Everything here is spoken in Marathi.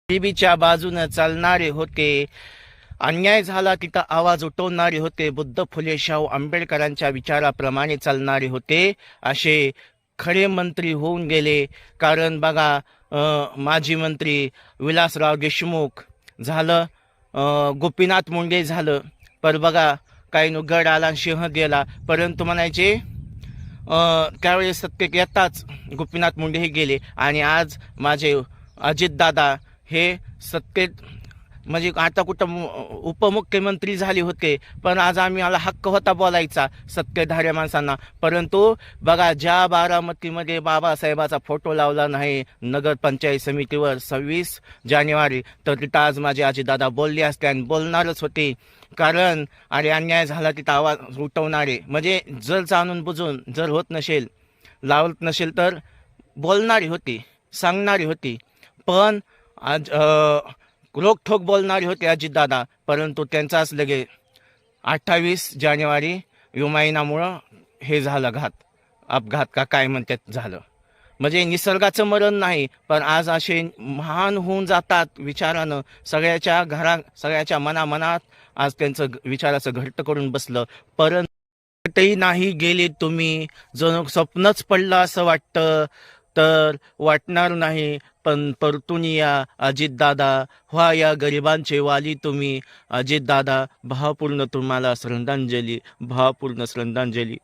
गरिबीच्या बाजूने चालणारे होते, अन्याय झाला तिथं आवाज उठवणारे होते, बुद्ध फुले शाहू आंबेडकरांच्या विचाराप्रमाणे चालणारे होते, असे खरे मंत्री होऊन गेले. कारण बघा, माजी मंत्री विलासराव देशमुख झालं, गोपीनाथ मुंडे झालं, पर बघा काही नु गड आला सिंह गेला, परंतु म्हणायचे त्यावेळेस सत्तेत येताच गोपीनाथ मुंडे हे गेले. आणि आज माझे अजितदादा हे सत्तेत म्हणजे आता कुठं उपमुख्यमंत्री झाले होते, पण आज आम्हाला हक्क होता बोलायचा सत्तेधाऱ्या माणसांना. परंतु बघा, ज्या बारामतीमध्ये बाबासाहेबाचा फोटो लावला नाही नगर पंचायत समितीवर 26 जानेवारी, तर तिथं आज माझे अजितदादा बोलले असते आणि बोलणारच होते. कारण अरे अन्याय झाला तिथं आवाज उठवणारे, म्हणजे जर जाणून बुजून जर होत नसेल, लावत नसेल तर बोलणारी होती, सांगणारी होती. पण आज रोखठोक बोलणारे होते अजितदादा, परंतु त्यांचाच लगे 28 जानेवारी युमाईनामुळं हे झालं, अपघात का काय म्हणतात झालं. म्हणजे निसर्गाचं मरण नाही, पण आज असे महान होऊन जातात विचारानं. सगळ्याच्या मनात आज त्यांचं विचाराचं घट्ट करून बसलं. परंतु तेही नाही गेले तुम्ही, जणू स्वप्नच पडलं असं वाटतं. तर वाटणार नाही, पण परतून या अजितदादा, व्हा या गरिबांचे वाली तुम्ही. अजितदादा, भावपूर्ण तुम्हाला श्रद्धांजली, भावपूर्ण श्रद्धांजली.